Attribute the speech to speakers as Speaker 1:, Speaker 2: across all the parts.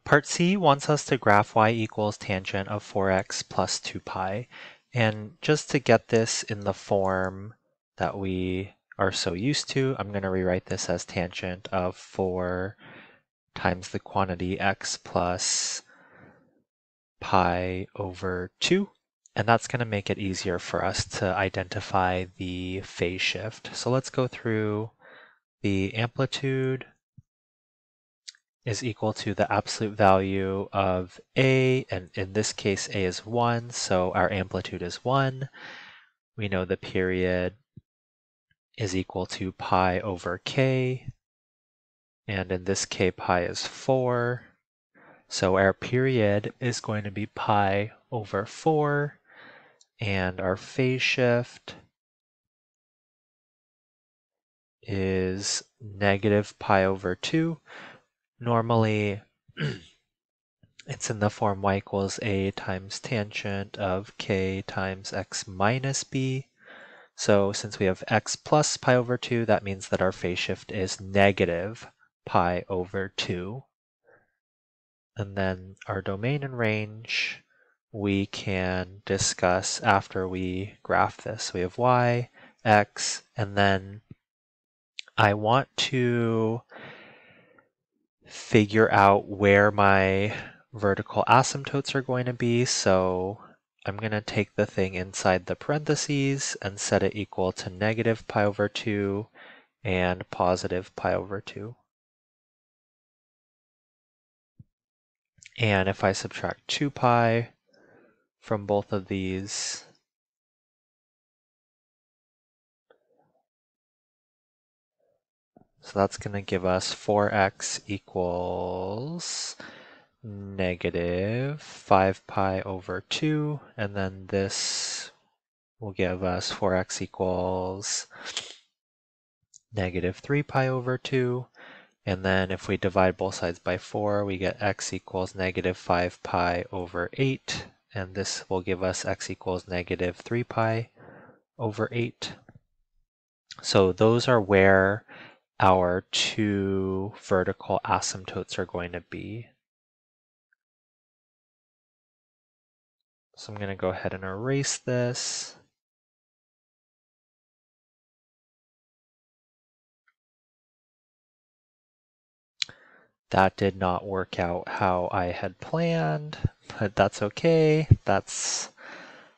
Speaker 1: Part C wants us to graph y equals tangent of 4x plus 2 pi. And just to get this in the form that we are so used to, I'm going to rewrite this as tangent of 4 times the quantity x plus pi over 2. And that's going to make it easier for us to identify the phase shift. So let's go through the amplitude is equal to the absolute value of a, and in this case a is 1, so our amplitude is 1. We know the period is equal to pi over k, and in this case pi is 4. So our period is going to be pi over 4, and our phase shift is negative pi over 2. Normally, it's in the form y equals a times tangent of k times x minus b. So since we have x plus pi over 2, that means that our phase shift is negative pi over 2. And then our domain and range we can discuss after we graph this. We have y, x, and then I want to figure out where my vertical asymptotes are going to be, so I'm going to take the thing inside the parentheses and set it equal to negative pi over 2 and positive pi over 2. And if I subtract 2 pi from both of these, so that's going to give us 4x equals negative 5 pi over 2, and then this will give us 4x equals negative 3 pi over 2. And then if we divide both sides by 4, we get x equals negative 5 pi over 8. And this will give us x equals negative 3 pi over 8. So those are where our two vertical asymptotes are going to be. So I'm going to go ahead and erase this. That did not work out how I had planned, but that's okay. That's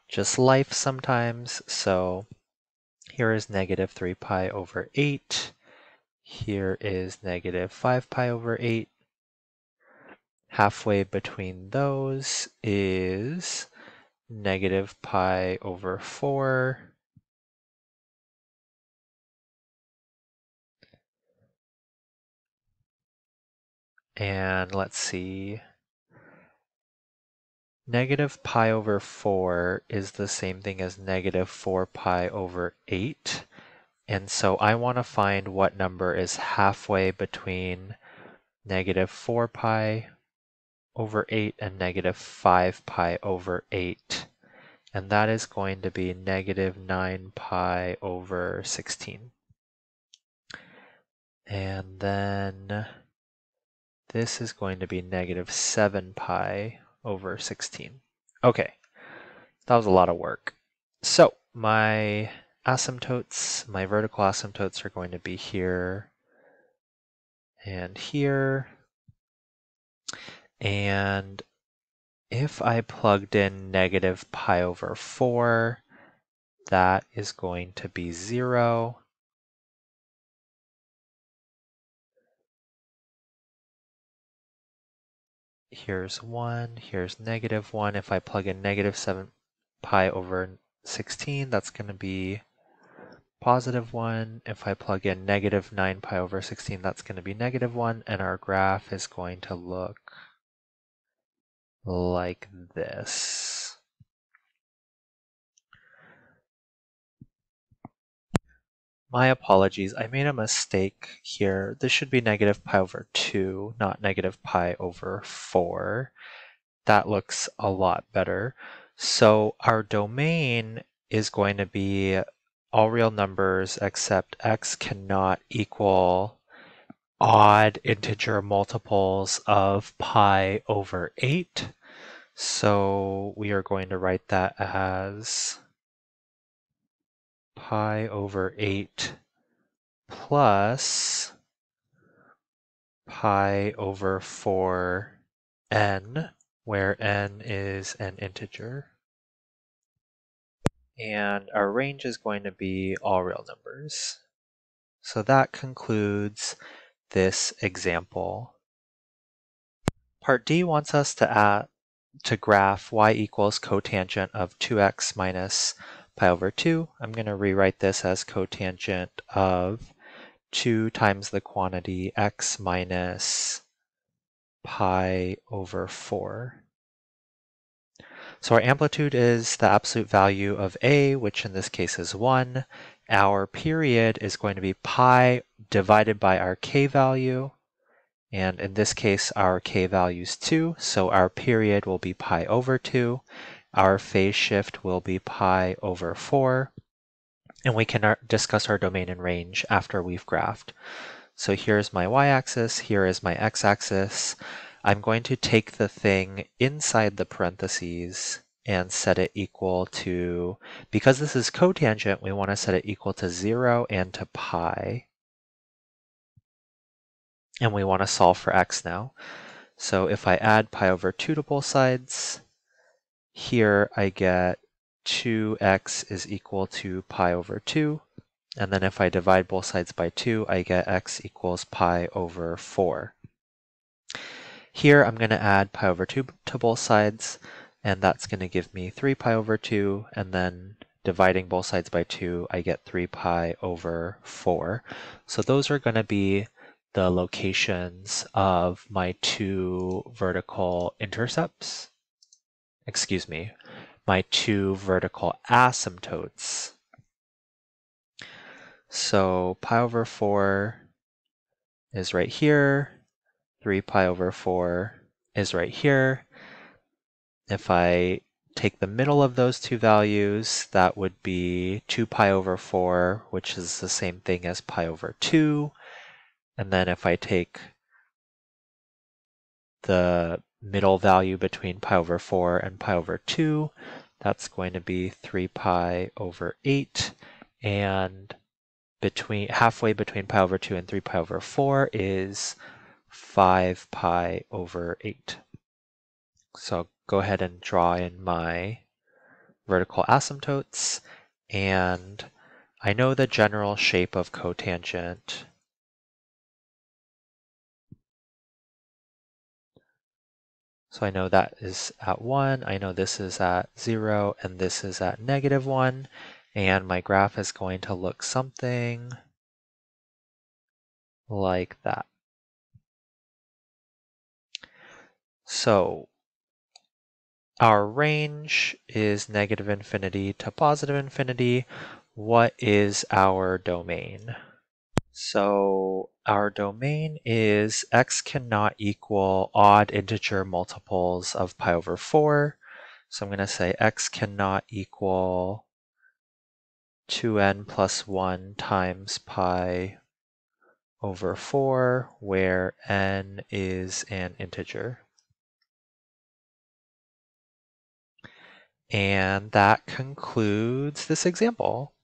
Speaker 1: just life sometimes. So here is negative 3 pi over 8. Here is negative 5 pi over 8. Halfway between those is negative pi over 4. And let's see. Negative pi over 4 is the same thing as negative 4 pi over 8. And so I want to find what number is halfway between negative 4 pi over 8 and negative 5 pi over 8. And that is going to be negative 9 pi over 16. And then this is going to be negative 7 pi over 16. Okay, that was a lot of work. So my asymptotes, my vertical asymptotes are going to be here and here. And if I plugged in negative pi over 4, that is going to be 0. Here's 1, here's negative 1. If I plug in negative 7 pi over 16, that's going to be positive 1. If I plug in negative 9 pi over 16, that's going to be negative 1. And our graph is going to look like this. My apologies, I made a mistake here. This should be negative pi over 2, not negative pi over 4. That looks a lot better. So our domain is going to be all real numbers except x cannot equal odd integer multiples of pi over 8. So we are going to write that as pi over 8 plus pi over 4n, where n is an integer. And our range is going to be all real numbers. So that concludes this example. Part D wants us to graph y equals cotangent of 2x minus pi over 2. I'm going to rewrite this as cotangent of 2 times the quantity x minus pi over 4. So our amplitude is the absolute value of a, which in this case is 1. Our period is going to be pi divided by our k value. And in this case, our k value is 2, so our period will be pi over 2. Our phase shift will be pi over 4. And we can discuss our domain and range after we've graphed. So here's my y-axis, here is my x-axis. I'm going to take the thing inside the parentheses and set it equal to, because this is cotangent, we want to set it equal to 0 and to pi. And we want to solve for x now. So if I add pi over 2 to both sides, here I get 2x is equal to pi over 2. And then if I divide both sides by 2, I get x equals pi over 4. Here I'm going to add pi over 2 to both sides, and that's going to give me 3 pi over 2, and then dividing both sides by 2, I get 3 pi over 4. So those are going to be the locations of my two vertical intercepts. Excuse me, my two vertical asymptotes. So pi over 4 is right here. 3 pi over 4 is right here. If I take the middle of those two values, that would be 2 pi over 4, which is the same thing as pi over 2. And then if I take the middle value between pi over 4 and pi over 2, that's going to be 3 pi over 8. And halfway between pi over 2 and 3 pi over 4 is 5 pi over 8. So I'll go ahead and draw in my vertical asymptotes, and I know the general shape of cotangent. So I know that is at 1, I know this is at 0, and this is at -1, and my graph is going to look something like that. So our range is -infinity to +infinity. What is our domain? So our domain is x cannot equal odd integer multiples of pi over 4. So I'm going to say x cannot equal 2n plus 1 times pi over 4, where n is an integer. And that concludes this example.